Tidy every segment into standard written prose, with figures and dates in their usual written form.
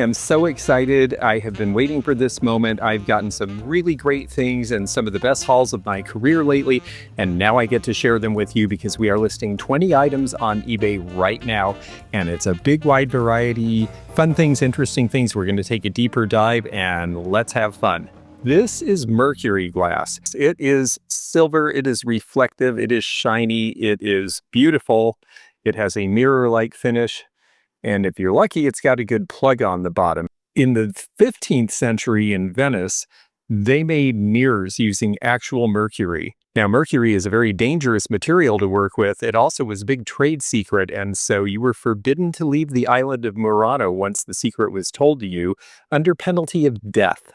I'm so excited. I have been waiting for this moment. I've gotten some really great things and some of the best hauls of my career lately, and now I get to share them with you because we are listing 20 items on eBay right now, and it's a big wide variety, fun things, interesting things. We're going to take a deeper dive and let's have fun. This is Mercury glass. It is silver, it is reflective, it is shiny, it is beautiful. It has a mirror-like finish. And if you're lucky, it's got a good plug on the bottom. In the 15th century in Venice, they made mirrors using actual mercury. Now, mercury is a very dangerous material to work with. It also was a big trade secret, and so you were forbidden to leave the island of Murano once the secret was told to you, under penalty of death.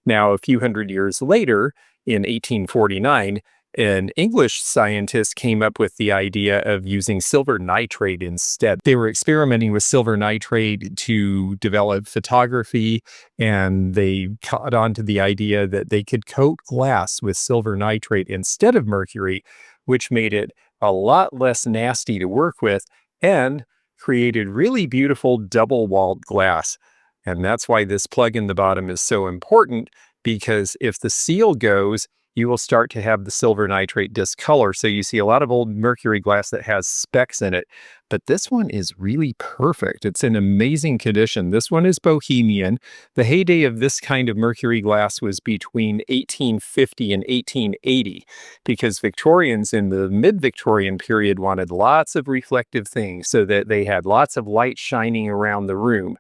Now, a few hundred years later, in 1849, an English scientist came up with the idea of using silver nitrate instead. They were experimenting with silver nitrate to develop photography, and they caught on to the idea that they could coat glass with silver nitrate instead of mercury, which made it a lot less nasty to work with and created really beautiful double-walled glass. And that's why this plug in the bottom is so important, because if the seal goes, you will start to have the silver nitrate discolor. So you see a lot of old mercury glass that has specks in it, but this one is really perfect. It's in amazing condition. This one is bohemian. The heyday of this kind of mercury glass was between 1850 and 1880, because Victorians in the mid-Victorian period wanted lots of reflective things so that they had lots of light shining around the room.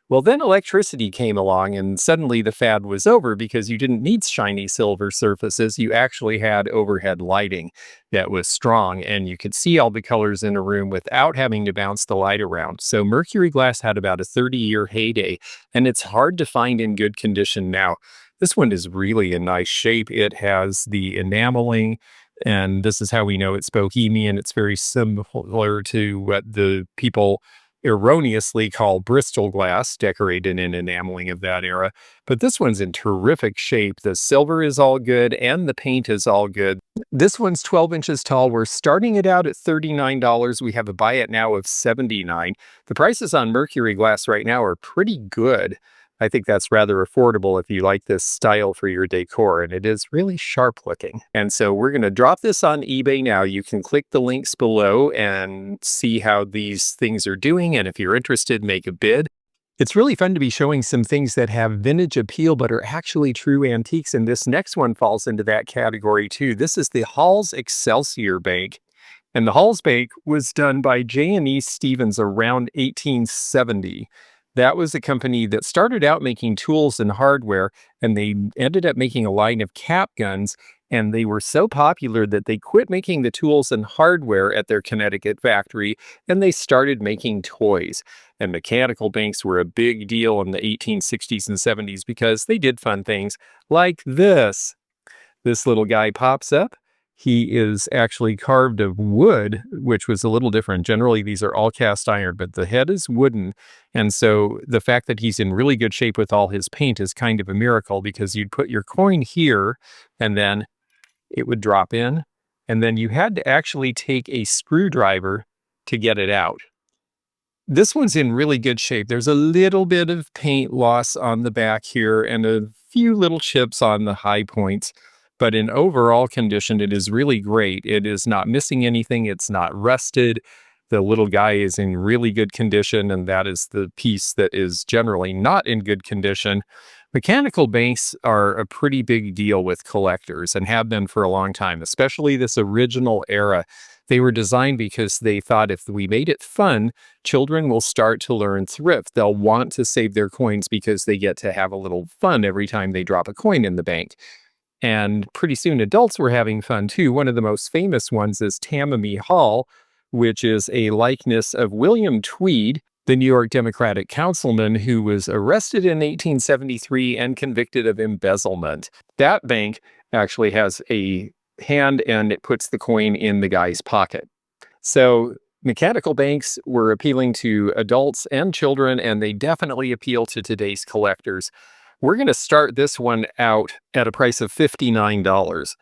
Well, then electricity came along and suddenly the fad was over because you didn't need shiny silver surfaces. You actually had overhead lighting that was strong and you could see all the colors in a room without having to bounce the light around. So mercury glass had about a 30-year heyday, and it's hard to find in good condition now. This one is really in nice shape. It has the enameling, and this is how we know it's bohemian. It's very similar to what the people erroneously called Bristol glass, decorated in enameling of that era. But this one's in terrific shape. The silver is all good and the paint is all good. This one's 12 inches tall. We're starting it out at $39. We have a buy it now of $79. The prices on mercury glass right now are pretty good. I think that's rather affordable if you like this style for your decor, and it is really sharp looking. And so we're going to drop this on eBay now. You can click the links below and see how these things are doing, and if you're interested, make a bid. It's really fun to be showing some things that have vintage appeal but are actually true antiques, and this next one falls into that category too. This is the Halls Excelsior Bank. And the Halls Bank was done by J&E Stevens around 1870. That was a company that started out making tools and hardware, and they ended up making a line of cap guns, and they were so popular that they quit making the tools and hardware at their Connecticut factory, and they started making toys. And mechanical banks were a big deal in the 1860s and 70s because they did fun things like this. This little guy pops up. He is actually carved of wood, which was a little different. Generally, these are all cast iron, but the head is wooden. And so the fact that he's in really good shape with all his paint is kind of a miracle, because you'd put your coin here and then it would drop in. And then you had to actually take a screwdriver to get it out. This one's in really good shape. There's a little bit of paint loss on the back here and a few little chips on the high points. But in overall condition, it is really great. It is not missing anything. It's not rusted. The little guy is in really good condition, and that is the piece that is generally not in good condition. Mechanical banks are a pretty big deal with collectors and have been for a long time, especially this original era. They were designed because they thought if we made it fun, children will start to learn thrift. They'll want to save their coins because they get to have a little fun every time they drop a coin in the bank. And pretty soon adults were having fun too. One of the most famous ones is Tammany Hall, which is a likeness of William Tweed, the New York Democratic councilman who was arrested in 1873 and convicted of embezzlement. That bank actually has a hand and it puts the coin in the guy's pocket. So mechanical banks were appealing to adults and children, and they definitely appeal to today's collectors. We're going to start this one out at a price of $59.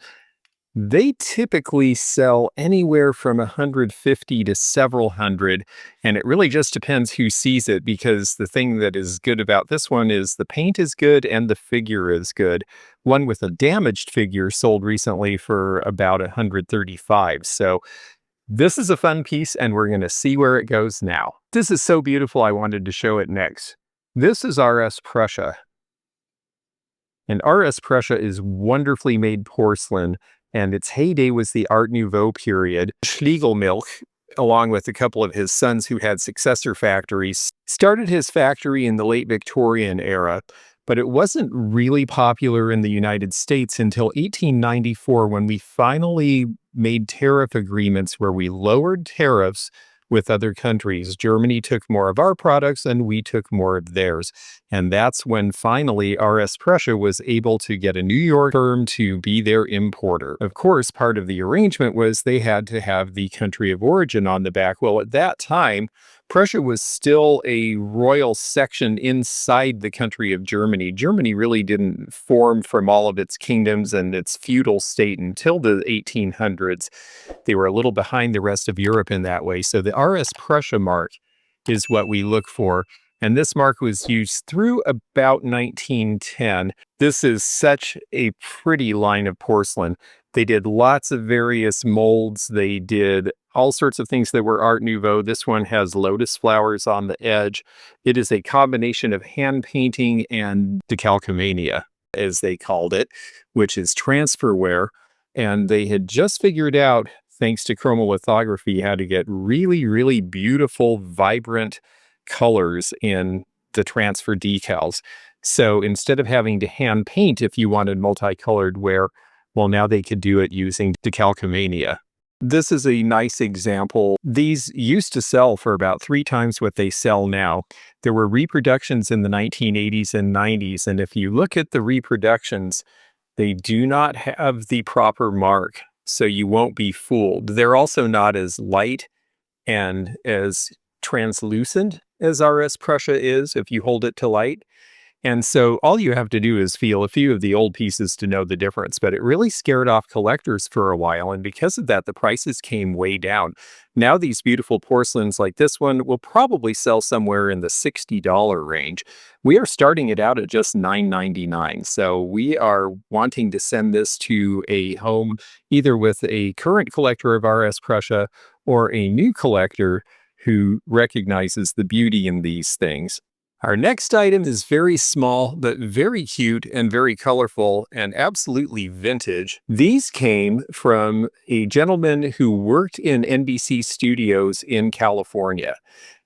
They typically sell anywhere from 150 to several hundred, and it really just depends who sees it, because the thing that is good about this one is the paint is good and the figure is good. One with a damaged figure sold recently for about 135. So this is a fun piece, and we're going to see where it goes now. This is so beautiful, I wanted to show it next. This is RS Prussia. And RS Prussia is wonderfully made porcelain, and its heyday was the Art Nouveau period. Schlegelmilch, along with a couple of his sons who had successor factories, started his factory in the late Victorian era, but it wasn't really popular in the United States until 1894, when we finally made tariff agreements where we lowered tariffs with other countries. Germany took more of our products and we took more of theirs. And that's when finally RS Prussia was able to get a New York firm to be their importer. Of course, part of the arrangement was they had to have the country of origin on the back. Well, at that time, Prussia was still a royal section inside the country of Germany. Germany really didn't form from all of its kingdoms and its feudal state until the 1800s. They were a little behind the rest of Europe in that way. So the RS Prussia mark is what we look for. And this mark was used through about 1910. This is such a pretty line of porcelain. They did lots of various molds. They did all sorts of things that were Art Nouveau. This one has lotus flowers on the edge. It is a combination of hand painting and decalcomania, as they called it, which is transferware. And they had just figured out, thanks to chromolithography, how to get really, really beautiful, vibrant colors in the transfer decals. So instead of having to hand paint if you wanted multicolored wear, well, now they could do it using decalcomania. This is a nice example. These used to sell for about 3 times what they sell now. There were reproductions in the 1980s and 90s, and if you look at the reproductions, they do not have the proper mark, so you won't be fooled. They're also not as light and as translucent as RS Prussia is if you hold it to light. And so all you have to do is feel a few of the old pieces to know the difference. But it really scared off collectors for a while, and because of that, the prices came way down. Now these beautiful porcelains like this one will probably sell somewhere in the $60 range. We are starting it out at just $9.99. So we are wanting to send this to a home either with a current collector of RS Prussia or a new collector who recognizes the beauty in these things. Our next item is very small, but very cute and very colorful and absolutely vintage. These came from a gentleman who worked in NBC studios in California.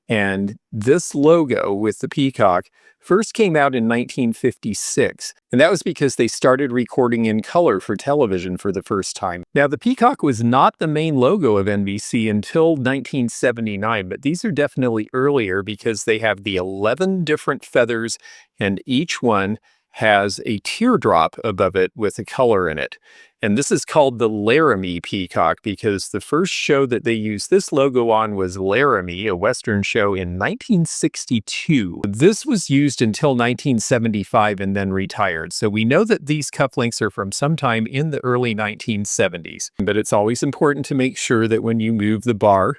And this logo with the peacock first came out in 1956, and that was because they started recording in color for television for the first time. Now, the peacock was not the main logo of NBC until 1979, but these are definitely earlier because they have the 11 different feathers, and each one has a teardrop above it with a color in it. And this is called the Laramie peacock because the first show that they used this logo on was Laramie, a Western show in 1962. This was used until 1975 and then retired. So we know that these cufflinks are from sometime in the early 1970s. But it's always important to make sure that when you move the bar,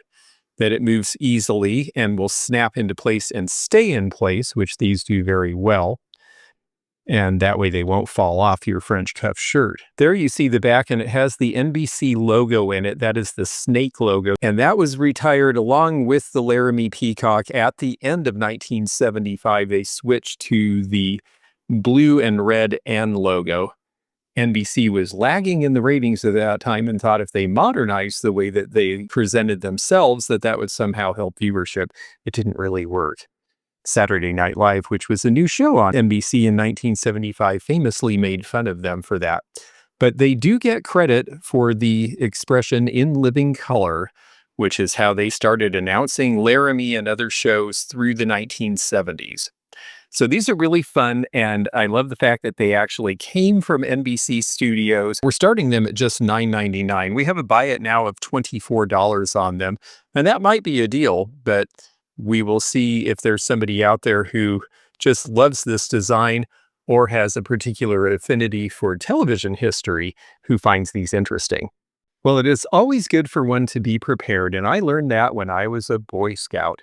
that it moves easily and will snap into place and stay in place, which these do very well. And that way they won't fall off your French cuff shirt. There you see the back, and it has the NBC logo in it. That is the snake logo. And that was retired along with the Laramie peacock at the end of 1975. They switched to the blue and red N logo. NBC was lagging in the ratings at that time and thought if they modernized the way that they presented themselves, that would somehow help viewership. It didn't really work. Saturday Night Live, which was a new show on NBC in 1975, famously made fun of them for that. But they do get credit for the expression in living color, which is how they started announcing Laramie and other shows through the 1970s. So these are really fun, and I love the fact that they actually came from NBC studios. We're starting them at just $9.99. We have a buy it now of $24 on them, and that might be a deal, but we will see if there's somebody out there who just loves this design or has a particular affinity for television history who finds these interesting. Well, it is always good for one to be prepared, and I learned that when I was a Boy Scout.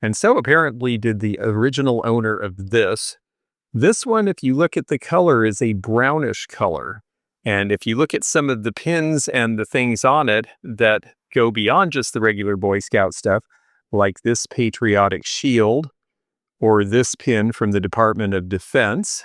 And so apparently did the original owner of this. This one, if you look at the color, is a brownish color. And if you look at some of the pins and the things on it that go beyond just the regular Boy Scout stuff, like this patriotic shield or this pin from the Department of Defense,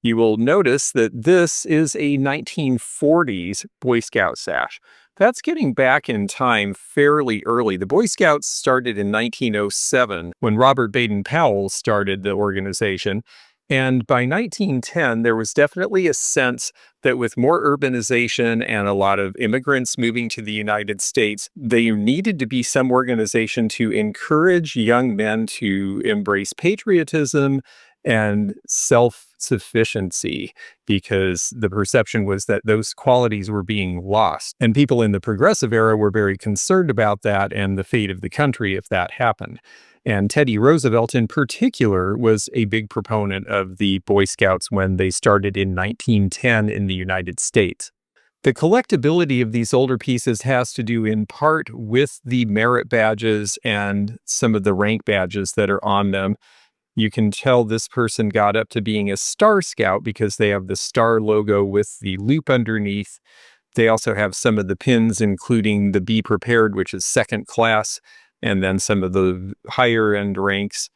you will notice that this is a 1940s Boy Scout sash. That's getting back in time fairly early. The Boy Scouts started in 1907 when Robert Baden-Powell started the organization. And by 1910, there was definitely a sense that with more urbanization and a lot of immigrants moving to the United States, there needed to be some organization to encourage young men to embrace patriotism and self-sufficiency, because the perception was that those qualities were being lost. And people in the progressive era were very concerned about that and the fate of the country if that happened. And Teddy Roosevelt in particular was a big proponent of the Boy Scouts when they started in 1910 in the United States. The collectability of these older pieces has to do in part with the merit badges and some of the rank badges that are on them. You can tell this person got up to being a Star Scout because they have the star logo with the loop underneath. They also have some of the pins, including the Be Prepared, which is second class, and then some of the higher end ranks.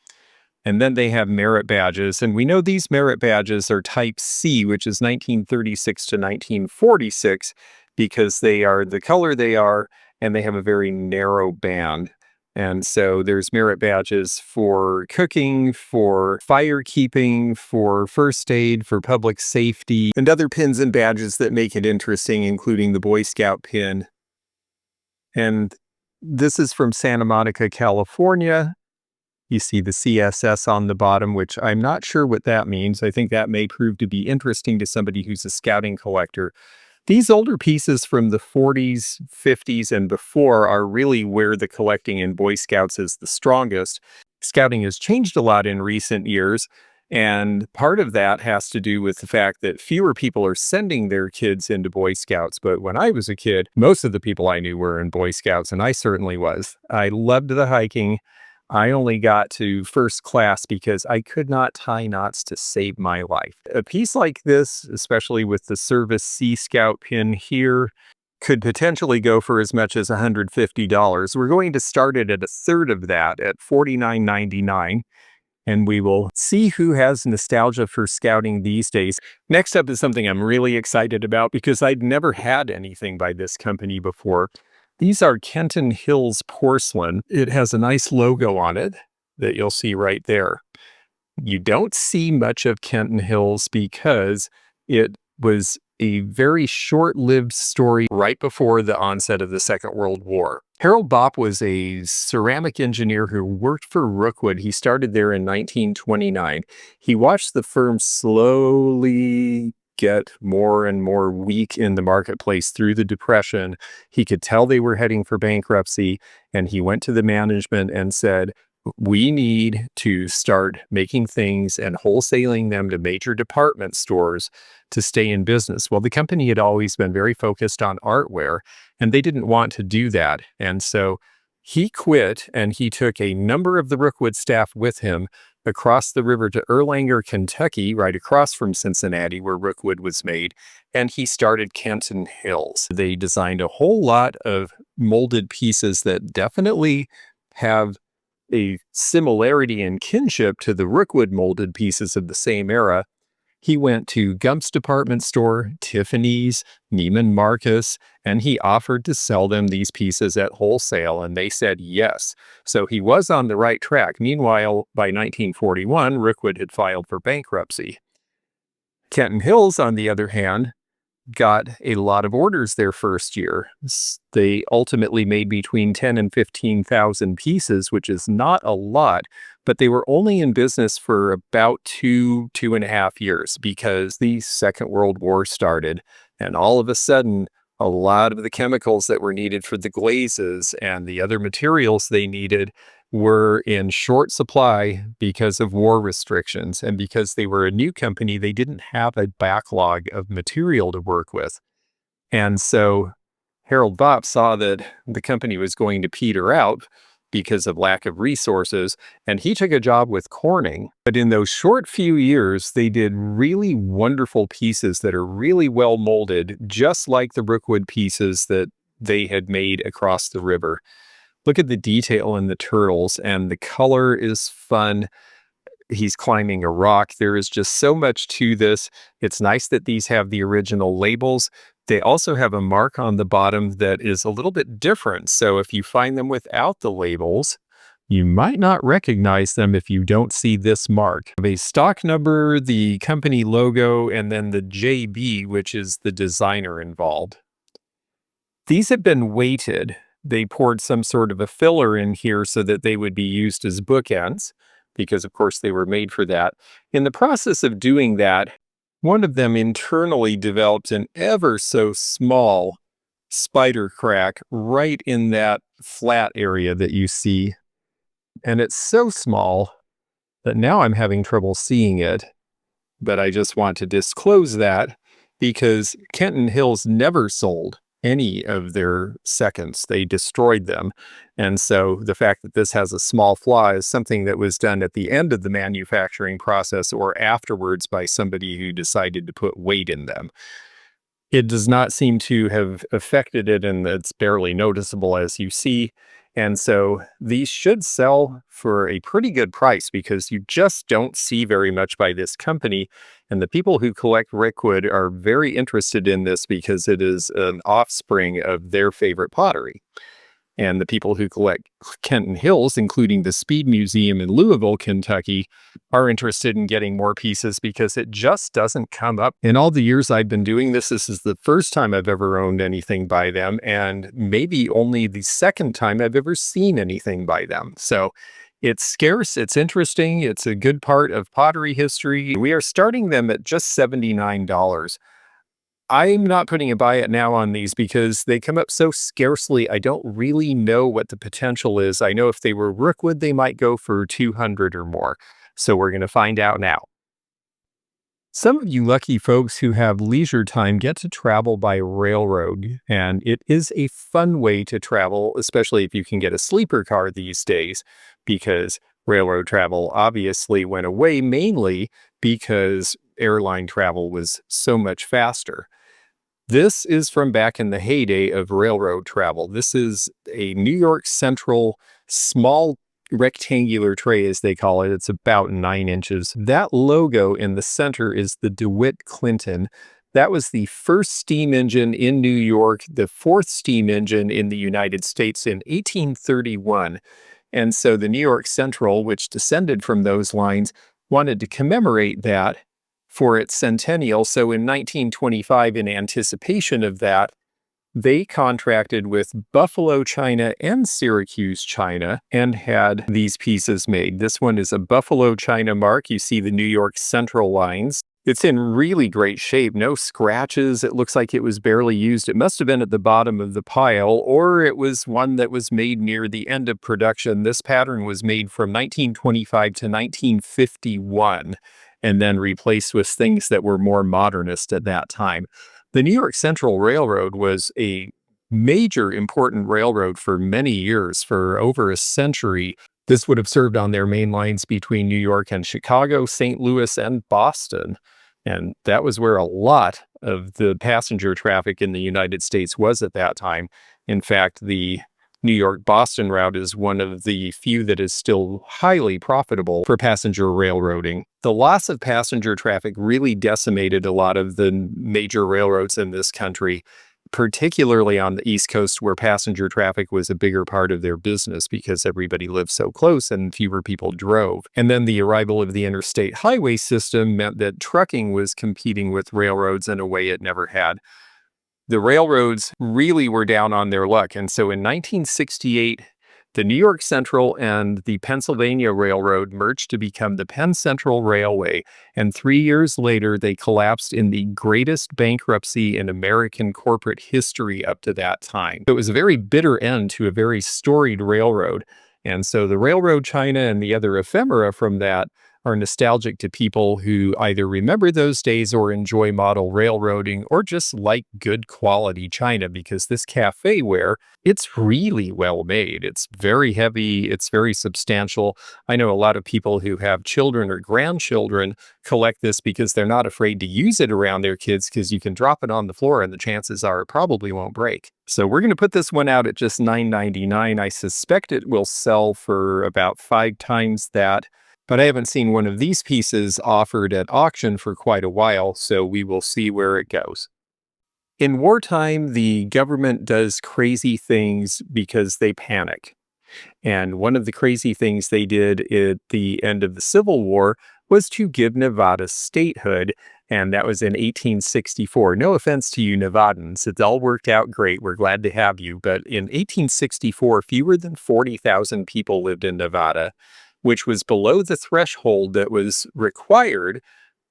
And then they have merit badges. And we know these merit badges are type C, which is 1936 to 1946, because they are the color they are, and they have a very narrow band. And so there's merit badges for cooking, for firekeeping, for first aid, for public safety, and other pins and badges that make it interesting, including the Boy Scout pin. And this is from Santa Monica, California. You see the CSS on the bottom, which I'm not sure what that means. I think that may prove to be interesting to somebody who's a scouting collector. These older pieces from the 40s, 50s, and before are really where the collecting in Boy Scouts is the strongest. Scouting has changed a lot in recent years, and part of that has to do with the fact that fewer people are sending their kids into Boy Scouts. But when I was a kid, most of the people I knew were in Boy Scouts, and I certainly was. I loved the hiking. I only got to first class because I could not tie knots to save my life. A piece like this, especially with the Service Sea Scout pin here, could potentially go for as much as $150. We're going to start it at a third of that at $49.99. And we will see who has nostalgia for scouting these days. Next up is something I'm really excited about because I'd never had anything by this company before. These are Kenton Hills porcelain. It has a nice logo on it that you'll see right there. You don't see much of Kenton Hills because it was a very short-lived story right before the onset of the Second World War. Harold Bopp was a ceramic engineer who worked for Rookwood. He started there in 1929. He watched the firm slowly get more and more weak in the marketplace through the Depression. He could tell they were heading for bankruptcy, and he went to the management and said, we need to start making things and wholesaling them to major department stores to stay in business. Well, the company had always been very focused on artware, and they didn't want to do that. And so he quit, and he took a number of the Rookwood staff with him across the river to Erlanger, Kentucky, right across from Cincinnati, where Rookwood was made, and he started Kenton Hills. They designed a whole lot of molded pieces that definitely have a similarity and kinship to the Rookwood molded pieces of the same era. He went to Gump's department store, Tiffany's, Neiman Marcus, and he offered to sell them these pieces at wholesale, and they said yes. So he was on the right track. Meanwhile, by 1941, Rookwood had filed for bankruptcy. Kenton Hills, on the other hand, got a lot of orders their first year. They ultimately made between 10 and 15,000 pieces, which is not a lot, but they were only in business for about 2.5 years because the Second World War started, and all of a sudden, a lot of the chemicals that were needed for the glazes and the other materials they needed were in short supply because of war restrictions. And because they were a new company, they didn't have a backlog of material to work with. And so Harold Bopp saw that the company was going to peter out because of lack of resources, and he took a job with Corning. But in those short few years, they did really wonderful pieces that are really well molded, just like the Rookwood pieces that they had made across the river. Look at the detail in the turtles, and the color is fun. He's climbing a rock. There is just so much to this. It's nice that these have the original labels. They also have a mark on the bottom that is a little bit different. So if you find them without the labels, you might not recognize them if you don't see this mark. A stock number, the company logo, and then the JB, which is the designer involved. These have been weighted. They poured some sort of a filler in here so that they would be used as bookends, because of course they were made for that. In the process of doing that, one of them internally developed an ever so small spider crack right in that flat area that you see. And it's so small that now I'm having trouble seeing it. But I just want to disclose that because Kenton Hills never sold any of their seconds. They destroyed them. And so the fact that this has a small flaw is something that was done at the end of the manufacturing process or afterwards by somebody who decided to put weight in them. It does not seem to have affected it, and it's barely noticeable, as you see. And so these should sell for a pretty good price because you just don't see very much by this company. And the people who collect Rookwood are very interested in this because it is an offspring of their favorite pottery. And the people who collect Kenton Hills, including the Speed Museum in Louisville, Kentucky, are interested in getting more pieces because it just doesn't come up. In all the years I've been doing this, this is the first time I've ever owned anything by them, and maybe only the second time I've ever seen anything by them. So it's scarce, it's interesting, it's a good part of pottery history. We are starting them at just $79. I'm not putting a buy it now on these because they come up so scarcely. I don't really know what the potential is. I know if they were Rookwood, they might go for 200 or more. So we're going to find out now. Some of you lucky folks who have leisure time get to travel by railroad, and it is a fun way to travel, especially if you can get a sleeper car these days, because railroad travel obviously went away mainly because airline travel was so much faster. This is from back in the heyday of railroad travel. This is a New York Central small rectangular tray, as they call it. It's about 9 inches. That logo in the center is the DeWitt Clinton. That was the first steam engine in New York, the fourth steam engine in the United States in 1831. And so the New York Central, which descended from those lines, wanted to commemorate that for its centennial. So in 1925, in anticipation of that, they contracted with Buffalo China and Syracuse China and had these pieces made. This one is a Buffalo China mark. You see the New York Central lines. It's in really great shape, no scratches. It looks like it was barely used. It must have been at the bottom of the pile, or it was one that was made near the end of production. This pattern was made from 1925 to 1951 and then replaced with things that were more modernist at that time. The New York Central Railroad was a major important railroad for many years, for over a century. This would have served on their main lines between New York and Chicago, St. Louis, and Boston. And that was where a lot of the passenger traffic in the United States was at that time. In fact, the New York-Boston route is one of the few that is still highly profitable for passenger railroading. The loss of passenger traffic really decimated a lot of the major railroads in this country, particularly on the East Coast, where passenger traffic was a bigger part of their business because everybody lived so close and fewer people drove. And then the arrival of the interstate highway system meant that trucking was competing with railroads in a way it never had. The railroads really were down on their luck. And so in 1968, the New York Central and the Pennsylvania Railroad merged to become the Penn Central Railway. And 3 years later, they collapsed in the greatest bankruptcy in American corporate history up to that time. So it was a very bitter end to a very storied railroad. And so the railroad china and the other ephemera from that are nostalgic to people who either remember those days or enjoy model railroading or just like good quality china, because this cafe ware, it's really well made. It's very heavy. It's very substantial. I know a lot of people who have children or grandchildren collect this because they're not afraid to use it around their kids, because you can drop it on the floor and the chances are it probably won't break. So we're going to put this one out at just $9.99. I suspect it will sell for about 5 times that. But I haven't seen one of these pieces offered at auction for quite a while, so we will see where it goes. In wartime, the government does crazy things because they panic. And one of the crazy things they did at the end of the Civil War was to give Nevada statehood, and that was in 1864. No offense to you Nevadans, it all worked out great. We're glad to have you. But in 1864, fewer than 40,000 people lived in Nevada, which was below the threshold that was required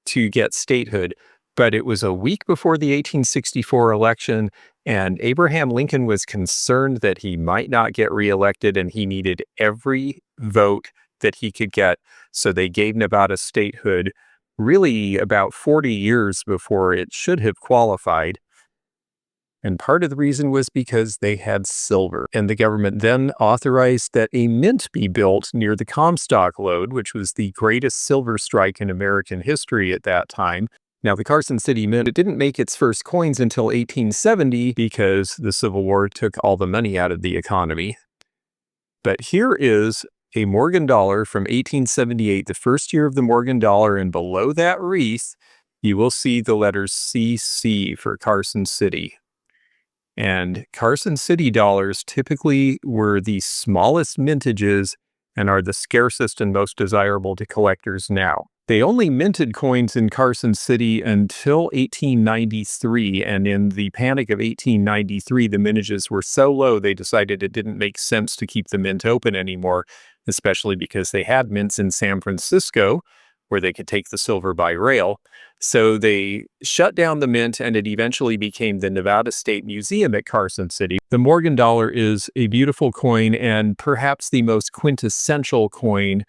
to get statehood. But it was a week before the 1864 election, and Abraham Lincoln was concerned that he might not get reelected, and he needed every vote that he could get. So they gave Nevada statehood really about 40 years before it should have qualified. And part of the reason was because they had silver. And the government then authorized that a mint be built near the Comstock lode, which was the greatest silver strike in American history at that time. Now, the Carson City Mint, it didn't make its first coins until 1870 because the Civil War took all the money out of the economy. But here is a Morgan dollar from 1878, the first year of the Morgan dollar, and below that wreath, you will see the letters CC for Carson City. And Carson City dollars typically were the smallest mintages and are the scarcest and most desirable to collectors now. They only minted coins in Carson City until 1893, and in the panic of 1893, the mintages were so low they decided it didn't make sense to keep the mint open anymore, especially because they had mints in San Francisco where they could take the silver by rail. So they shut down the mint, and it eventually became the Nevada State Museum at Carson City. The Morgan dollar is a beautiful coin and perhaps the most quintessential coin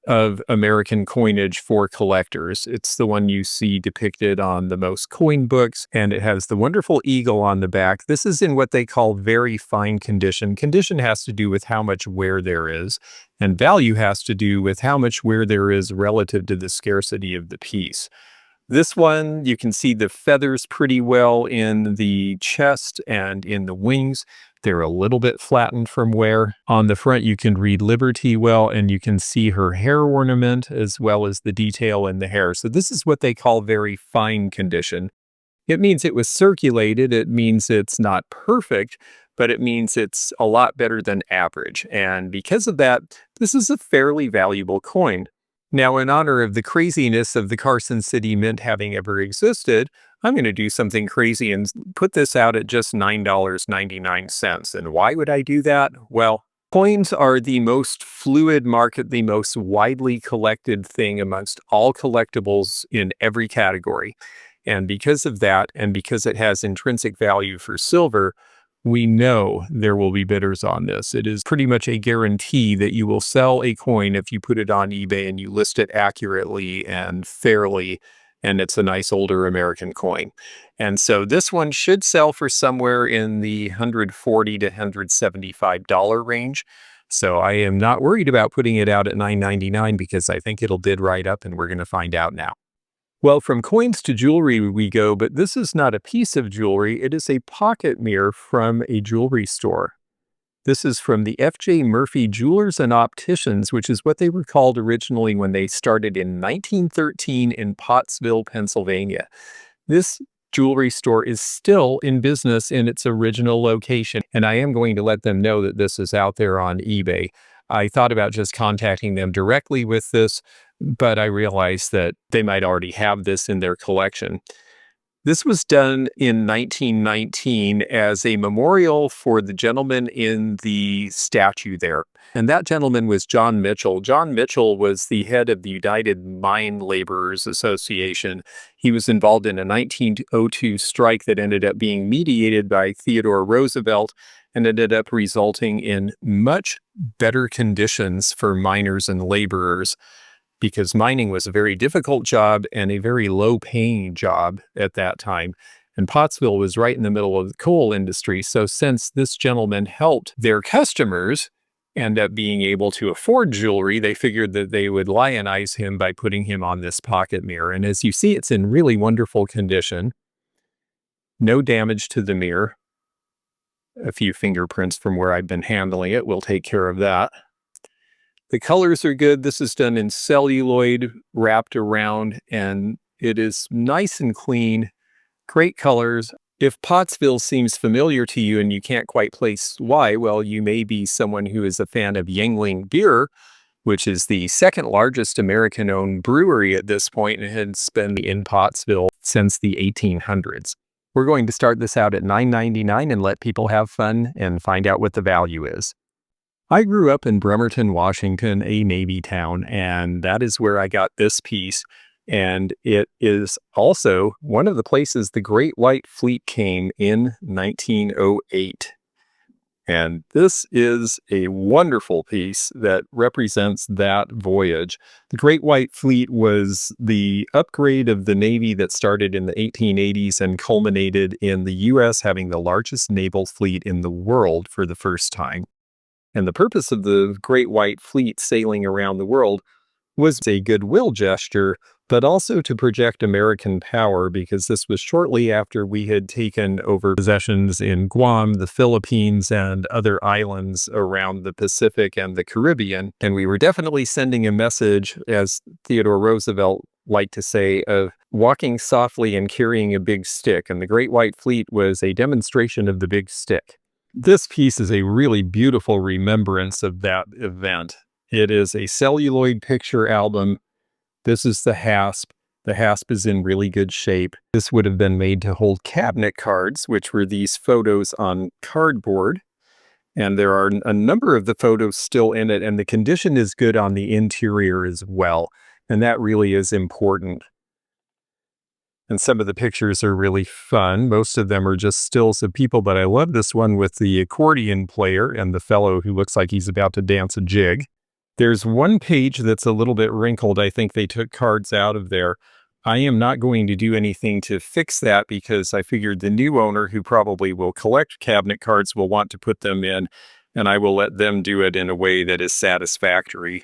of American coinage for collectors. It's the one you see depicted on the most coin books, and it has the wonderful eagle on the back. This is in what they call very fine condition. Condition has to do with how much wear there is, and value has to do with how much wear there is relative to the scarcity of the piece. This one, you can see the feathers pretty well in the chest and in the wings. They're a little bit flattened from wear. On the front, you can read Liberty well, and you can see her hair ornament as well as the detail in the hair. So this is what they call very fine condition. It means it was circulated. It means it's not perfect, but it means it's a lot better than average. And because of that, this is a fairly valuable coin. Now, in honor of the craziness of the Carson City Mint having ever existed, I'm going to do something crazy and put this out at just $9.99. And why would I do that? Well, coins are the most fluid market, the most widely collected thing amongst all collectibles in every category. And because of that, and because it has intrinsic value for silver, we know there will be bidders on this. It is pretty much a guarantee that you will sell a coin if you put it on eBay and you list it accurately and fairly, and it's a nice older American coin. And so this one should sell for somewhere in the $140 to $175 range. So I am not worried about putting it out at $9.99 because I think it'll bid right up, and we're going to find out now. Well, from coins to jewelry we go, but this is not a piece of jewelry. It is a pocket mirror from a jewelry store. This is from the F.J. Murphy Jewelers and Opticians, which is what they were called originally when they started in 1913 in Pottsville, Pennsylvania. This jewelry store is still in business in its original location, and I am going to let them know that this is out there on eBay. I thought about just contacting them directly with this, but I realized that they might already have this in their collection. This was done in 1919 as a memorial for the gentleman in the statue there. And that gentleman was John Mitchell. John Mitchell was the head of the United Mine Laborers Association. He was involved in a 1902 strike that ended up being mediated by Theodore Roosevelt. and ended up resulting in much better conditions for miners and laborers, because mining was a very difficult job and a very low-paying job at that time. And Pottsville was right in the middle of the coal industry. So since this gentleman helped their customers end up being able to afford jewelry, they figured that they would lionize him by putting him on this pocket mirror. And as you see, it's in really wonderful condition. No damage to the mirror. A few fingerprints from where I've been handling it will take care of that. The colors are good. This is done in celluloid wrapped around, and it is nice and clean. Great colors. If Pottsville seems familiar to you and you can't quite place why, well, you may be someone who is a fan of Yuengling beer, which is the second largest American-owned brewery at this point and has been in Pottsville since the 1800s. We're going to start this out at $9.99 and let people have fun and find out what the value is. I grew up in Bremerton, Washington, a Navy town, and that is where I got this piece. And it is also one of the places the Great White Fleet came in 1908. And this is a wonderful piece that represents that voyage. The Great White Fleet was the upgrade of the Navy that started in the 1880s and culminated in the U.S. having the largest naval fleet in the world for the first time. And the purpose of the Great White Fleet sailing around the world was a goodwill gesture, but also to project American power, because this was shortly after we had taken over possessions in Guam, the Philippines, and other islands around the Pacific and the Caribbean. And we were definitely sending a message, as Theodore Roosevelt liked to say, of walking softly and carrying a big stick. And the Great White Fleet was a demonstration of the big stick. This piece is a really beautiful remembrance of that event. It is a celluloid picture album. This is the hasp. The hasp is in really good shape. This would have been made to hold cabinet cards, which were these photos on cardboard. And there are a number of the photos still in it, and the condition is good on the interior as well. And that really is important. And some of the pictures are really fun. Most of them are just stills of people, but I love this one with the accordion player and the fellow who looks like he's about to dance a jig. There's one page that's a little bit wrinkled. I think they took cards out of there. I am not going to do anything to fix that because I figured the new owner, who probably will collect cabinet cards, will want to put them in, and I will let them do it in a way that is satisfactory.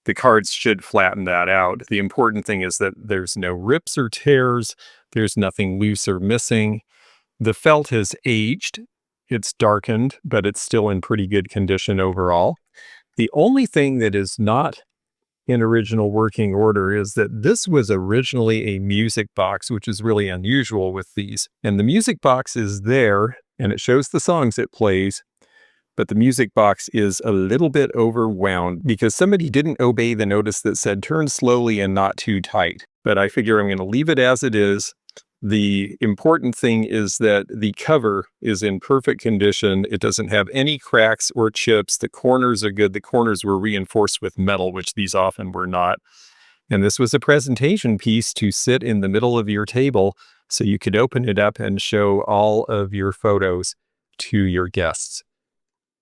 The cards should flatten that out. The important thing is that there's no rips or tears. There's nothing loose or missing. The felt has aged. It's darkened, but it's still in pretty good condition overall. The only thing that is not in original working order is that this was originally a music box, which is really unusual with these. And the music box is there, and it shows the songs it plays, but the music box is a little bit overwound because somebody didn't obey the notice that said turn slowly and not too tight. But I figure I'm going to leave it as it is. The important thing is that the cover is in perfect condition. It doesn't have any cracks or chips. The corners are good. The corners were reinforced with metal, which these often were not. And this was a presentation piece to sit in the middle of your table so you could open it up and show all of your photos to your guests.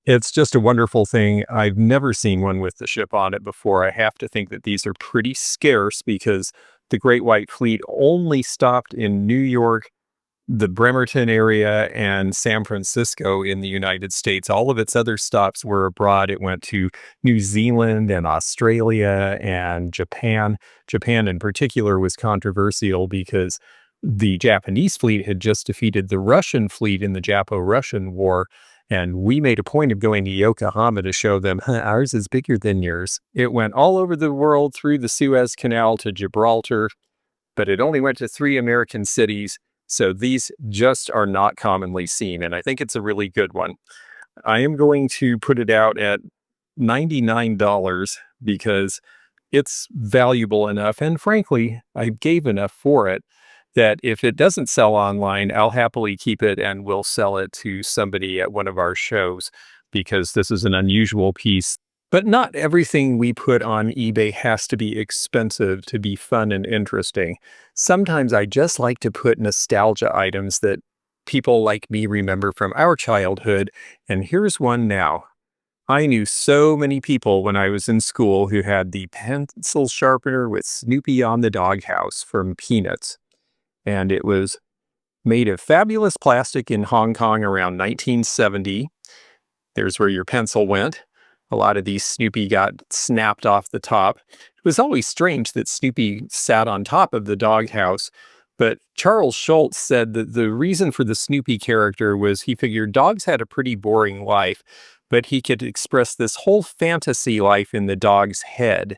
It's just a wonderful thing. I've never seen one with the ship on it before. I have to think that these are pretty scarce because the Great White Fleet only stopped in New York, the Bremerton area, and San Francisco in the United States. All of its other stops were abroad. It went to New Zealand and Australia and Japan. Japan in particular was controversial because the Japanese fleet had just defeated the Russian fleet in the Japo-Russian War. And we made a point of going to Yokohama to show them, ours is bigger than yours. It went all over the world through the Suez Canal to Gibraltar, but it only went to 3 American cities. So these just are not commonly seen. And I think it's a really good one. I am going to put it out at $99 because it's valuable enough. And frankly, I gave enough for it that if it doesn't sell online, I'll happily keep it and we'll sell it to somebody at one of our shows because this is an unusual piece. But not everything we put on eBay has to be expensive to be fun and interesting. Sometimes I just like to put nostalgia items that people like me remember from our childhood. And here's one now. I knew so many people when I was in school who had the pencil sharpener with Snoopy on the doghouse from Peanuts. And it was made of fabulous plastic in Hong Kong around 1970. There's where your pencil went. A lot of these Snoopy got snapped off the top. It was always strange that Snoopy sat on top of the doghouse. But Charles Schulz said that the reason for the Snoopy character was he figured dogs had a pretty boring life, but he could express this whole fantasy life in the dog's head.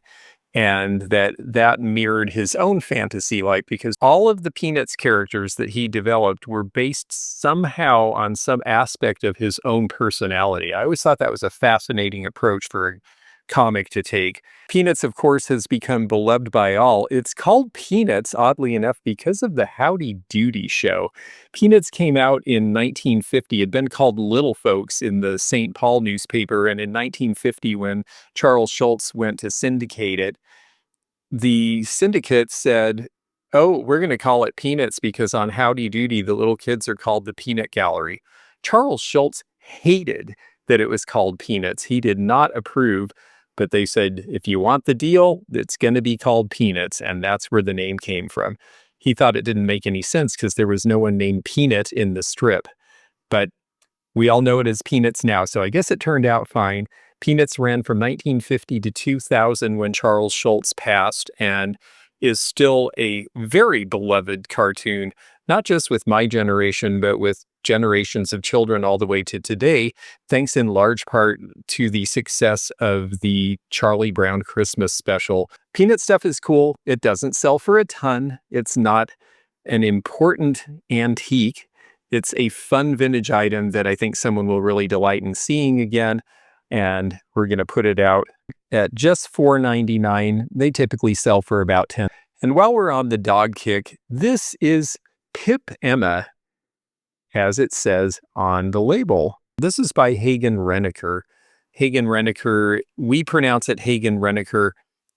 And that mirrored his own fantasy life, because all of the Peanuts characters that he developed were based somehow on some aspect of his own personality. I always thought that was a fascinating approach for a comic to take. Peanuts, of course, has become beloved by all. It's called Peanuts, oddly enough, because of the Howdy Doody show. Peanuts came out in 1950. It had been called Little Folks in the St. Paul newspaper, and in 1950, when Charles Schulz went to syndicate it, the syndicate said, oh, we're going to call it Peanuts because on Howdy Doody, the little kids are called the Peanut Gallery. Charles Schulz hated that it was called Peanuts. He did not approve, but they said, if you want the deal, it's going to be called Peanuts, and that's where the name came from. He thought it didn't make any sense because there was no one named Peanut in the strip, but we all know it as Peanuts now, so I guess it turned out fine. Peanuts ran from 1950 to 2000 when Charles Schulz passed, and is still a very beloved cartoon, not just with my generation, but with generations of children all the way to today, thanks in large part to the success of the Charlie Brown Christmas special. Peanut stuff is cool. It doesn't sell for a ton. It's not an important antique. It's a fun vintage item that I think someone will really delight in seeing again. And we're going to put it out at just $4.99. They typically sell for about $10. And while we're on the dog kick, this is Pip Emma, as it says on the label. This is by Hagen Renaker. Hagen Renaker, we pronounce it Hagen Renaker.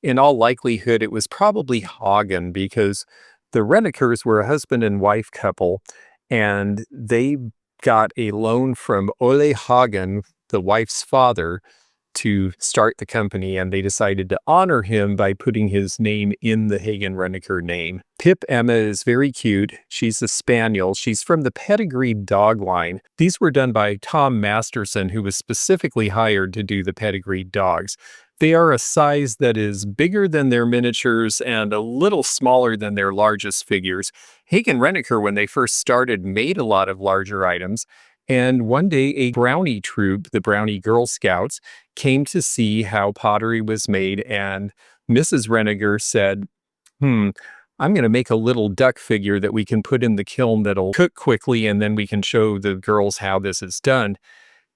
In all likelihood, it was probably Hagen, because the Renekers were a husband and wife couple, and they got a loan from Ole Hagen, the wife's father, to start the company, and they decided to honor him by putting his name in the Hagen Renaker name. Pip Emma is very cute. She's a spaniel. She's from the pedigreed dog line. These were done by Tom Masterson, who was specifically hired to do the pedigreed dogs. They are a size that is bigger than their miniatures and a little smaller than their largest figures. Hagen Renaker, when they first started, made a lot of larger items. And one day, a brownie troop, the Brownie Girl Scouts, came to see how pottery was made, and Mrs. Renaker said, I'm going to make a little duck figure that we can put in the kiln that'll cook quickly, and then we can show the girls how this is done.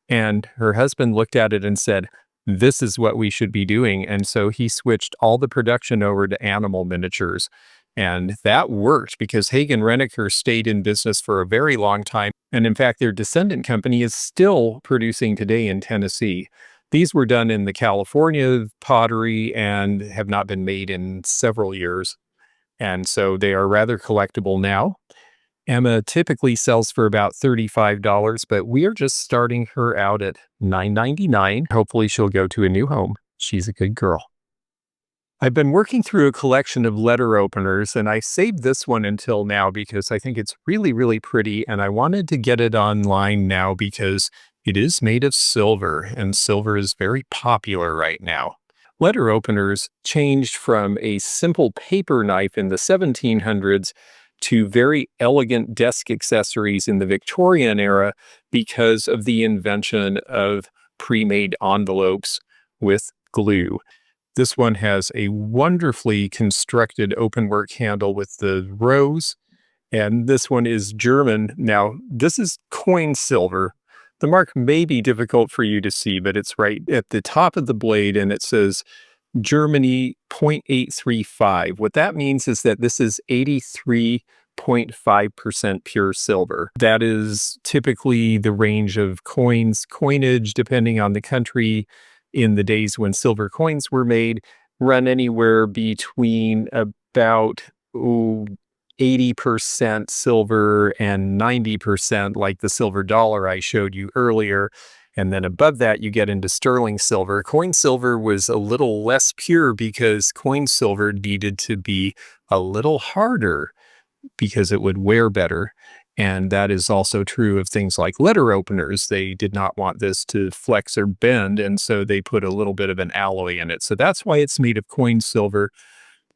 And her husband looked at it and said, this is what we should be doing. And so he switched all the production over to animal miniatures. And that worked because Hagen Renaker stayed in business for a very long time. And in fact, their descendant company is still producing today in Tennessee. These were done in the California pottery and have not been made in several years. And so they are rather collectible now. Emma typically sells for about $35, but we are just starting her out at $9.99. Hopefully she'll go to a new home. She's a good girl. I've been working through a collection of letter openers, and I saved this one until now because I think it's really, really pretty, and I wanted to get it online now because it is made of silver, and silver is very popular right now. Letter openers changed from a simple paper knife in the 1700s to very elegant desk accessories in the Victorian era because of the invention of pre-made envelopes with glue. This one has a wonderfully constructed openwork handle with the rose, and this one is German. Now, this is coin silver. The mark may be difficult for you to see, but it's right at the top of the blade, and it says Germany 0.835. What that means is that this is 83.5% pure silver. That is typically the range of coinage, depending on the country. In the days when silver coins were made, run anywhere between about 80% silver and 90% like the silver dollar I showed you earlier. And then above that, you get into sterling silver. Coin silver was a little less pure because coin silver needed to be a little harder because it would wear better. And that is also true of things like letter openers. They did not want this to flex or bend, and so they put a little bit of an alloy in it. So that's why it's made of coin silver.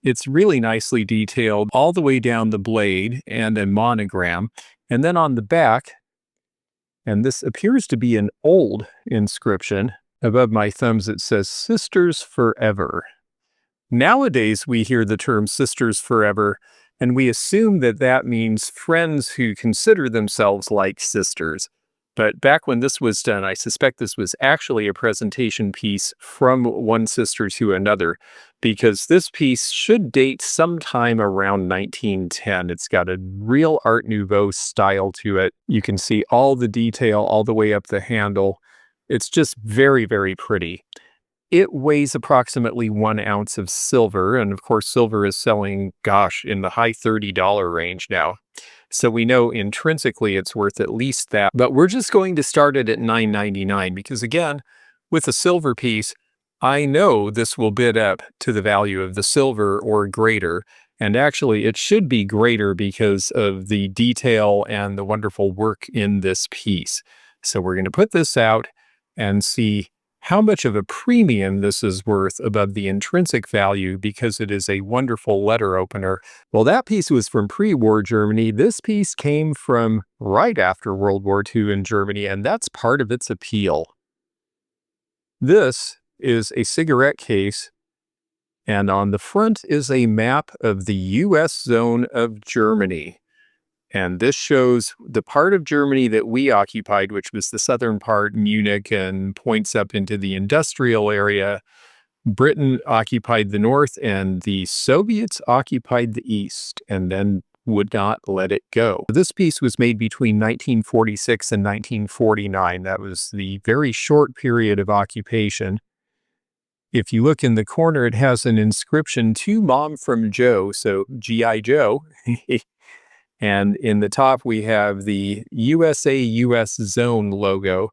It's really nicely detailed all the way down the blade and a monogram. And then on the back, and this appears to be an old inscription, above my thumbs it says, "Sisters Forever." Nowadays, we hear the term "sisters forever," and we assume that that means friends who consider themselves like sisters. But back when this was done, I suspect this was actually a presentation piece from one sister to another, because this piece should date sometime around 1910. It's got a real Art Nouveau style to it. You can see all the detail all the way up the handle. It's just very, very pretty. It weighs approximately 1 ounce of silver, and of course silver is selling, gosh, in the high $30 range now. So we know intrinsically it's worth at least that, but we're just going to start it at $9.99 because again, with a silver piece, I know this will bid up to the value of the silver or greater, and actually it should be greater because of the detail and the wonderful work in this piece. So we're going to put this out and see how much of a premium this is worth above the intrinsic value because it is a wonderful letter opener. Well, that piece was from pre-war Germany. This piece came from right after World War II in Germany, and that's part of its appeal. This is a cigarette case, and on the front is a map of the U.S. zone of Germany. And this shows the part of Germany that we occupied, which was the southern part, Munich, and points up into the industrial area. Britain occupied the north, and the Soviets occupied the east, and then would not let it go. This piece was made between 1946 and 1949. That was the very short period of occupation. If you look in the corner, it has an inscription, "To Mom from Joe," so G.I. Joe. And in the top, we have the USA US Zone logo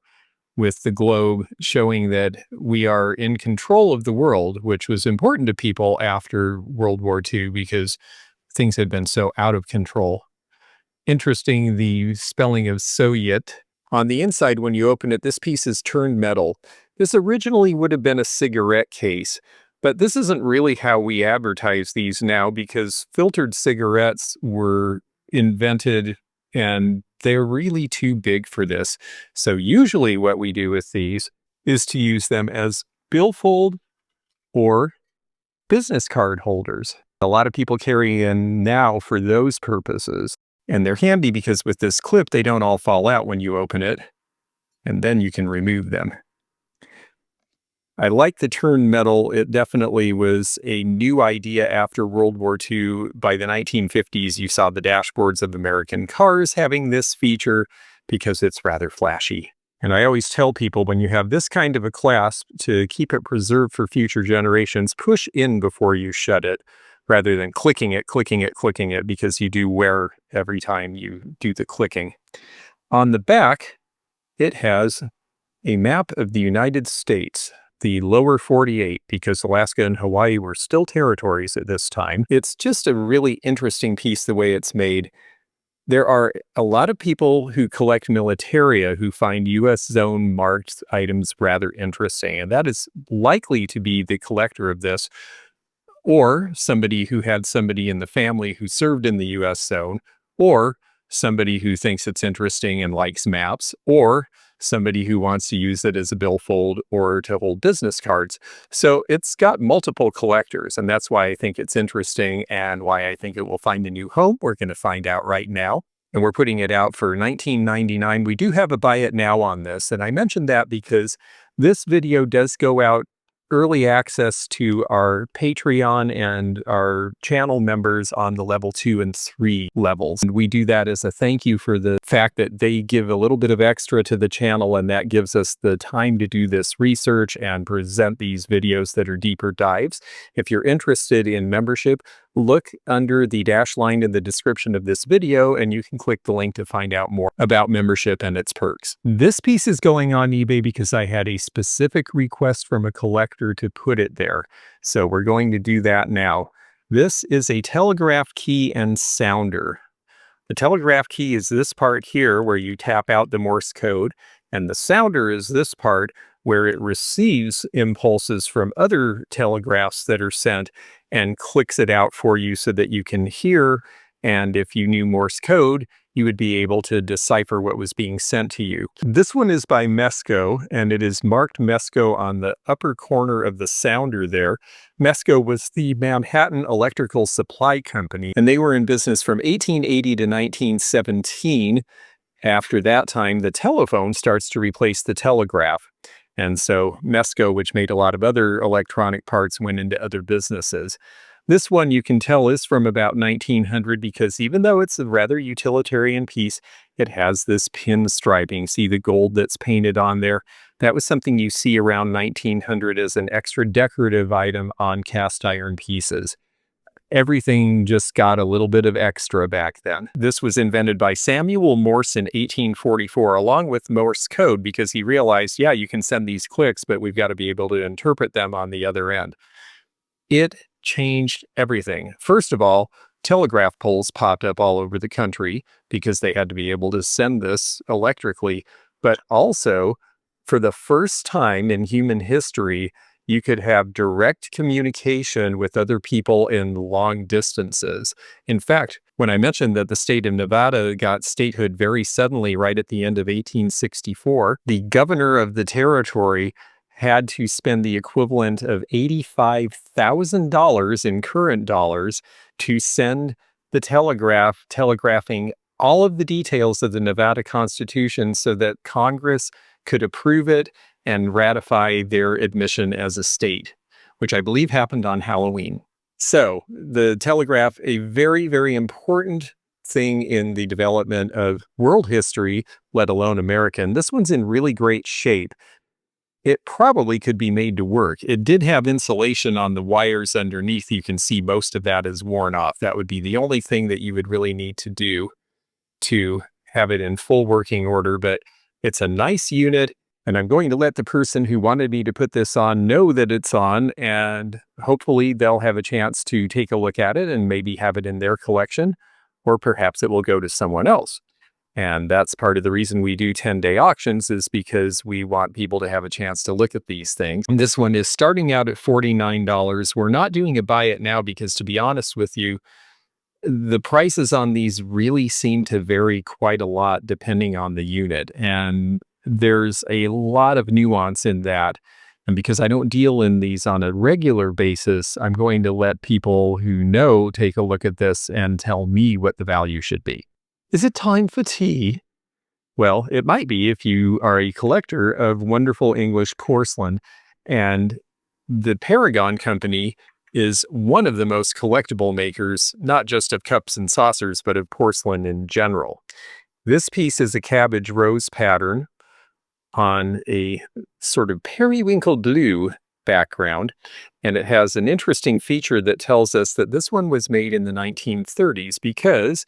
with the globe showing that we are in control of the world, which was important to people after World War II because things had been so out of control. Interesting, the spelling of Soviet. On the inside, when you open it, this piece is turned metal. This originally would have been a cigarette case, but this isn't really how we advertise these now because filtered cigarettes were invented and they're really too big for this. So usually what we do with these is to use them as billfold or business card holders. A lot of people carry in now for those purposes. And they're handy because with this clip, they don't all fall out when you open it. And then you can remove them. I like the turned metal. It definitely was a new idea after World War II. By the 1950s, you saw the dashboards of American cars having this feature because it's rather flashy. And I always tell people when you have this kind of a clasp, to keep it preserved for future generations, push in before you shut it rather than clicking it, because you do wear every time you do the clicking. On the back, it has a map of the United States, the lower 48, because Alaska and Hawaii were still territories at this time. It's just a really interesting piece the way it's made. There are a lot of people who collect militaria who find U.S. zone marked items rather interesting, and that is likely to be the collector of this, or somebody who had somebody in the family who served in the U.S. zone, or somebody who thinks it's interesting and likes maps, or somebody who wants to use it as a billfold or to hold business cards. So it's got multiple collectors, and that's why I think it's interesting and why I think it will find a new home. We're going to find out right now. And we're putting it out for $19.99. We do have a buy it now on this, and I mentioned that because this video does go out early access to our Patreon and our channel members on the level 2 and 3 levels. And we do that as a thank you for the fact that they give a little bit of extra to the channel, and that gives us the time to do this research and present these videos that are deeper dives. If you're interested in membership, look under the dash line in the description of this video and you can click the link to find out more about membership and its perks. This piece is going on eBay because I had a specific request from a collector to put it there. So we're going to do that now. This is a telegraph key and sounder. The telegraph key is this part here where you tap out the Morse code, and the sounder is this part where it receives impulses from other telegraphs that are sent and clicks it out for you so that you can hear. And if you knew Morse code, you would be able to decipher what was being sent to you. This one is by Mesco, and it is marked Mesco on the upper corner of the sounder there. Mesco was the Manhattan Electrical Supply Company, and they were in business from 1880 to 1917. After that time, the telephone starts to replace the telegraph. And so Mesco, which made a lot of other electronic parts, went into other businesses. This one you can tell is from about 1900 because even though it's a rather utilitarian piece, it has this pinstriping. See the gold that's painted on there? That was something you see around 1900 as an extra decorative item on cast iron pieces. Everything just got a little bit of extra back then. This was invented by Samuel Morse in 1844, along with Morse code, because he realized, yeah, you can send these clicks, but we've got to be able to interpret them on the other end. It changed everything. First of all, telegraph poles popped up all over the country because they had to be able to send this electrically. But also, for the first time in human history, you could have direct communication with other people in long distances. In fact, when I mentioned that the state of Nevada got statehood very suddenly right at the end of 1864, the governor of the territory had to spend the equivalent of $85,000 in current dollars to send the telegraph, telegraphing all of the details of the Nevada Constitution so that Congress could approve it and ratify their admission as a state, which I believe happened on Halloween. So the telegraph, a very, very important thing in the development of world history, let alone American. This one's in really great shape. It probably could be made to work. It did have insulation on the wires underneath. You can see most of that is worn off. That would be the only thing that you would really need to do to have it in full working order, but it's a nice unit. And I'm going to let the person who wanted me to put this on know that it's on, and hopefully they'll have a chance to take a look at it and maybe have it in their collection, or perhaps it will go to someone else. And that's part of the reason we do 10-day auctions, is because we want people to have a chance to look at these things. And this one is starting out at $49. We're not doing a buy it now because, to be honest with you, the prices on these really seem to vary quite a lot depending on the unit. And there's a lot of nuance in that. And because I don't deal in these on a regular basis, I'm going to let people who know take a look at this and tell me what the value should be. Is it time for tea? Well, it might be if you are a collector of wonderful English porcelain. And the Paragon company is one of the most collectible makers, not just of cups and saucers, but of porcelain in general. This piece is a cabbage rose pattern on a sort of periwinkle blue background, and it has an interesting feature that tells us that this one was made in the 1930s because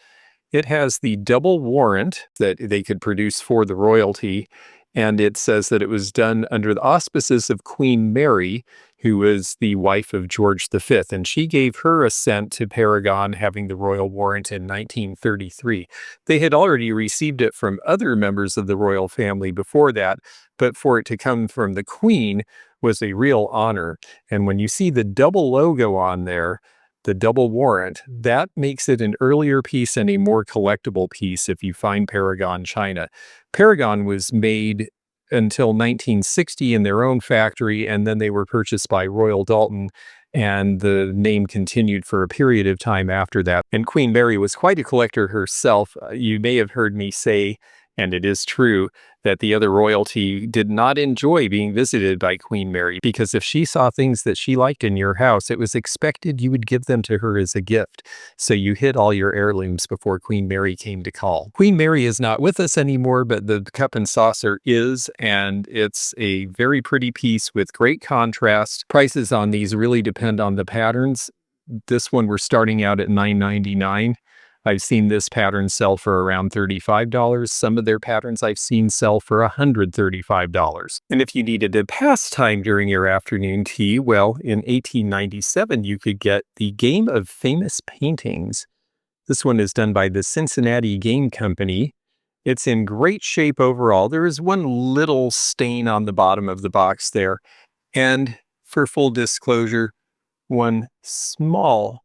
it has the double warrant that they could produce for the royalty, and it says that it was done under the auspices of Queen Mary, who was the wife of George V, and she gave her assent to Paragon having the royal warrant in 1933. They had already received it from other members of the royal family before that, but for it to come from the Queen was a real honor. And when you see the double logo on there, the double warrant, that makes it an earlier piece and a more collectible piece if you find Paragon china. Paragon was made until 1960 in their own factory, and then they were purchased by Royal Dalton, and the name continued for a period of time after that. And Queen Mary was quite a collector herself. You may have heard me say, and it is true, that the other royalty did not enjoy being visited by Queen Mary, because if she saw things that she liked in your house, it was expected you would give them to her as a gift. So you hid all your heirlooms before Queen Mary came to call. Queen Mary is not with us anymore, but the cup and saucer is, and it's a very pretty piece with great contrast. Prices on these really depend on the patterns. This one we're starting out at $9.99. I've seen this pattern sell for around $35. Some of their patterns I've seen sell for $135. And if you needed a pastime during your afternoon tea, well, in 1897, you could get the Game of Famous Paintings. This one is done by the Cincinnati Game Company. It's in great shape overall. There is one little stain on the bottom of the box there. And for full disclosure, one small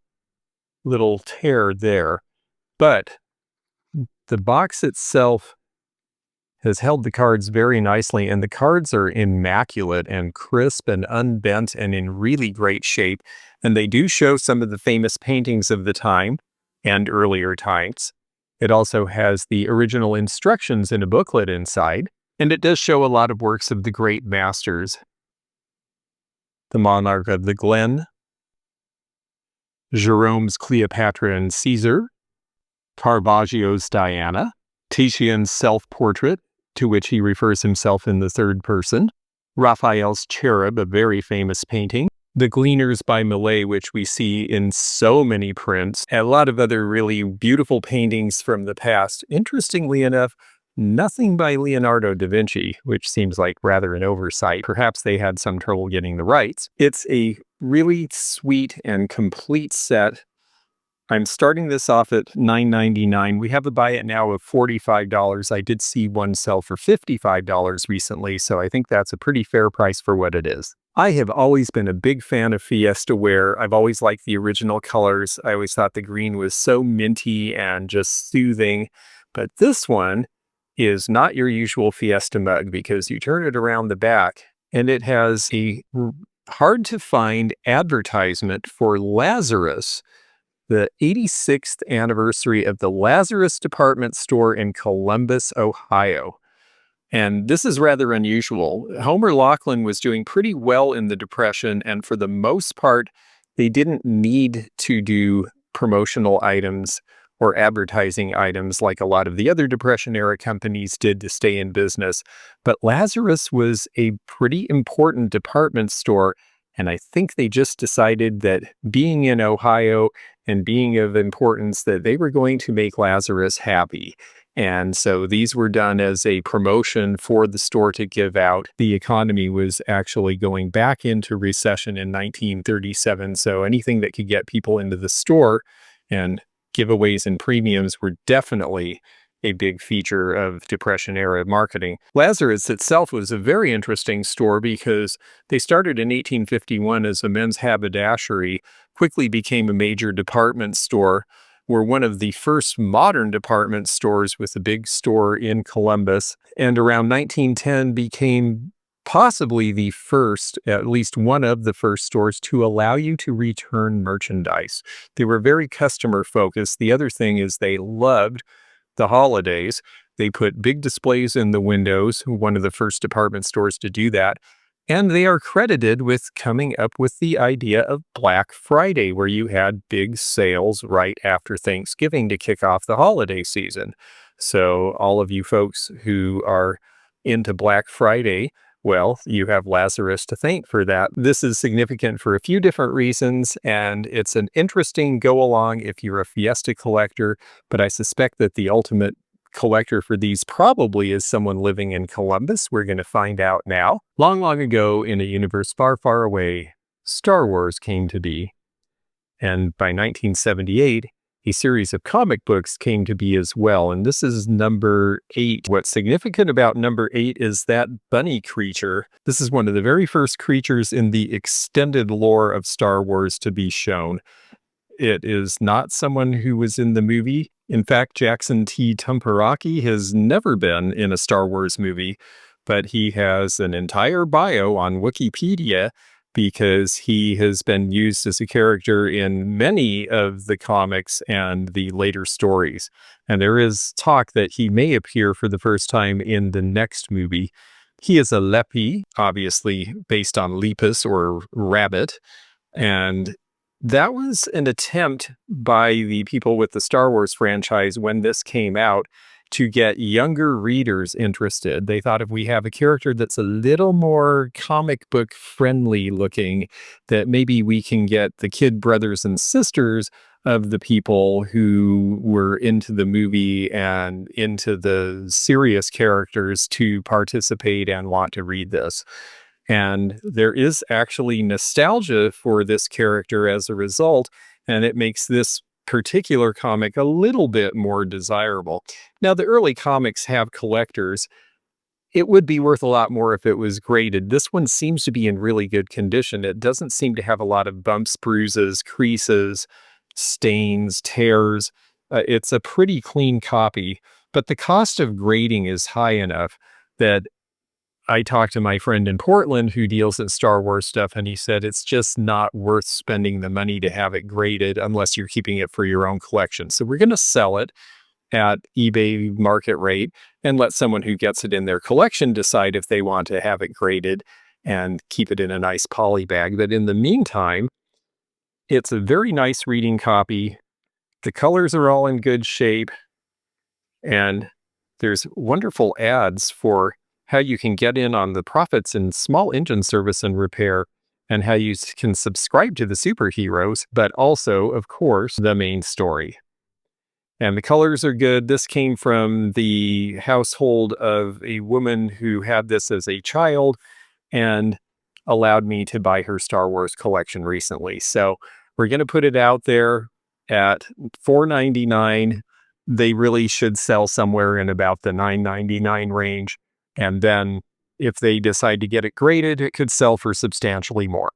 little tear there. But the box itself has held the cards very nicely, and the cards are immaculate and crisp and unbent and in really great shape. And they do show some of the famous paintings of the time and earlier times. It also has the original instructions in a booklet inside, and it does show a lot of works of the great masters. The Monarch of the Glen, Jerome's Cleopatra and Caesar, Caravaggio's Diana, Titian's self-portrait, to which he refers himself in the third person, Raphael's Cherub, a very famous painting, The Gleaners by Millet, which we see in so many prints, and a lot of other really beautiful paintings from the past. Interestingly enough, nothing by Leonardo da Vinci, which seems like rather an oversight. Perhaps they had some trouble getting the rights. It's a really sweet and complete set. I'm starting this off at $9.99. We have a buy it now of $45. I did see one sell for $55 recently, so I think that's a pretty fair price for what it is. I have always been a big fan of Fiesta ware. I've always liked the original colors. I always thought the green was so minty and just soothing. But this one is not your usual Fiesta mug, because you turn it around the back and it has a hard to find advertisement for Lazarus, the 86th anniversary of the Lazarus department store in Columbus, Ohio. And this is rather unusual. Homer Laughlin was doing pretty well in the Depression, and for the most part, they didn't need to do promotional items or advertising items like a lot of the other Depression-era companies did to stay in business. But Lazarus was a pretty important department store, and I think they just decided that being in Ohio and being of importance, that they were going to make Lazarus happy. And so these were done as a promotion for the store to give out. The economy was actually going back into recession in 1937, so anything that could get people into the store, and giveaways and premiums were definitely a big feature of Depression-era marketing. Lazarus itself was a very interesting store because they started in 1851 as a men's haberdashery, quickly became a major department store, were one of the first modern department stores with a big store in Columbus, and around 1910 became possibly the first, at least one of the first stores to allow you to return merchandise. They were very customer focused. The other thing is they loved the holidays. They put big displays in the windows, one of the first department stores to do that. And they are credited with coming up with the idea of Black Friday, where you had big sales right after Thanksgiving to kick off the holiday season. So all of you folks who are into Black Friday, well, you have Lazarus to thank for that. This is significant for a few different reasons, and it's an interesting go-along if you're a Fiesta collector, but I suspect that the ultimate collector for these probably is someone living in Columbus. We're going to find out now. Long, long ago, in a universe far, far away, Star Wars came to be. And by 1978, a series of comic books came to be as well, and this is number 8. What's significant about number 8 is that bunny creature. This is one of the very first creatures in the extended lore of Star Wars to be shown. It is not someone who was in the movie. In fact, Jackson T. Tumperaki has never been in a Star Wars movie, but he has an entire bio on Wikipedia because he has been used as a character in many of the comics and the later stories. And there is talk that he may appear for the first time in the next movie. He is a Lepi, obviously based on Lepus or rabbit, and that was an attempt by the people with the Star Wars franchise when this came out. to get younger readers interested. They thought if we have a character that's a little more comic book friendly looking, that maybe we can get the kid brothers and sisters of the people who were into the movie and into the serious characters to participate and want to read this. And there is actually nostalgia for this character as a result, and it makes this particular comic a little bit more desirable. Now, the early comics have collectors. It would be worth a lot more if it was graded. This one seems to be in really good condition. It doesn't seem to have a lot of bumps, bruises, creases, stains, tears. It's a pretty clean copy, but the cost of grading is high enough that I talked to my friend in Portland who deals in Star Wars stuff, and he said it's just not worth spending the money to have it graded unless you're keeping it for your own collection. So we're going to sell it at eBay market rate and let someone who gets it in their collection decide if they want to have it graded and keep it in a nice poly bag. But in the meantime, it's a very nice reading copy. The colors are all in good shape, and there's wonderful ads for how you can get in on the profits in small engine service and repair, and how you can subscribe to the superheroes, but also, of course, the main story. And the colors are good. This came from the household of a woman who had this as a child and allowed me to buy her Star Wars collection recently. So we're going to put it out there at $4.99. They really should sell somewhere in about the $9.99 range. And then if they decide to get it graded, it could sell for substantially more.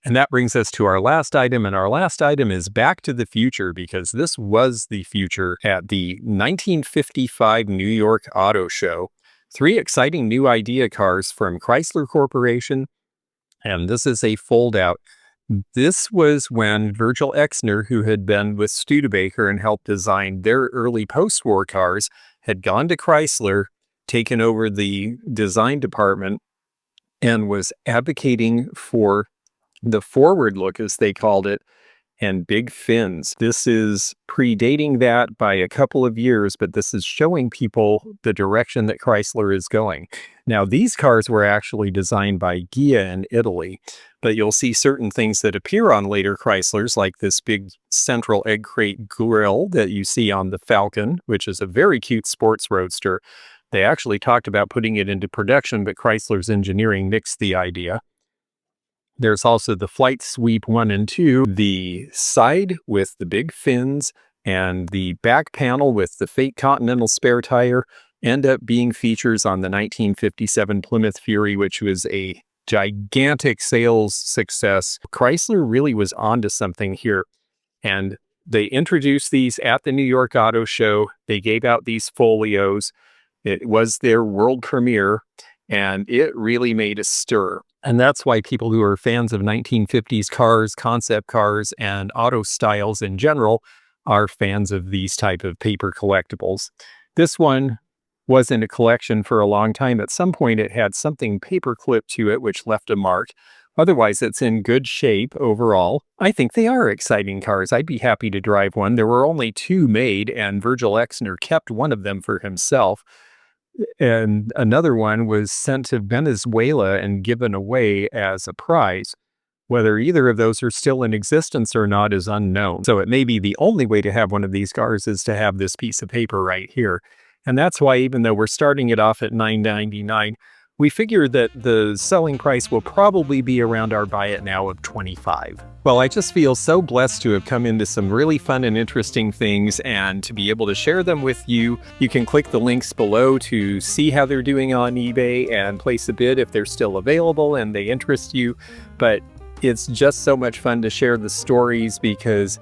And that brings us to our last item. And our last item is Back to the Future, because this was the future at the 1955 New York Auto Show. 3 exciting new idea cars from Chrysler Corporation. And this is a fold-out. This was when Virgil Exner, who had been with Studebaker and helped design their early post-war cars, had gone to Chrysler, taken over the design department, and was advocating for the forward look, as they called it, and big fins. This is predating that by a couple of years, but this is showing people the direction that Chrysler is going. Now, these cars were actually designed by Ghia in Italy, but you'll see certain things that appear on later Chryslers, like this big central egg crate grille that you see on the Falcon, which is a very cute sports roadster. They actually talked about putting it into production, but Chrysler's engineering nixed the idea. There's also the Flight Sweep 1 and 2, the side with the big fins, and the back panel with the fake Continental spare tire end up being features on the 1957 Plymouth Fury, which was a gigantic sales success. Chrysler really was onto something here, and they introduced these at the New York Auto Show. They gave out these folios. It was their world premiere, and it really made a stir. And that's why people who are fans of 1950s cars, concept cars, and auto styles in general are fans of these type of paper collectibles. This one was in a collection for a long time. At some point, it had something paper clipped to it, which left a mark. Otherwise, it's in good shape overall. I think they are exciting cars. I'd be happy to drive one. There were only 2 made, and Virgil Exner kept one of them for himself. And another one was sent to Venezuela and given away as a prize. Whether either of those are still in existence or not is unknown. So it may be the only way to have one of these cars is to have this piece of paper right here. And that's why, even though we're starting it off at $9.99, we figure that the selling price will probably be around our buy it now of $25. Well, I just feel so blessed to have come into some really fun and interesting things and to be able to share them with you. You can click the links below to see how they're doing on eBay and place a bid if they're still available and they interest you. But it's just so much fun to share the stories, because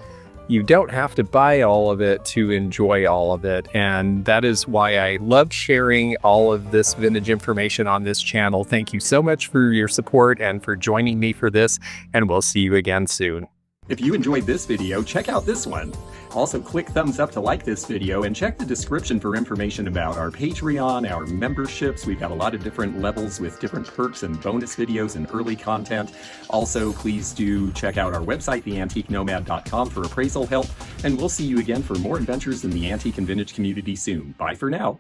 you don't have to buy all of it to enjoy all of it. And that is why I love sharing all of this vintage information on this channel. Thank you so much for your support and for joining me for this, and we'll see you again soon. If you enjoyed this video, check out this one. Also, click thumbs up to like this video and check the description for information about our Patreon, our memberships. We've got a lot of different levels with different perks and bonus videos and early content. Also, please do check out our website, theantiquenomad.com, for appraisal help, and we'll see you again for more adventures in the antique and vintage community soon. Bye for now.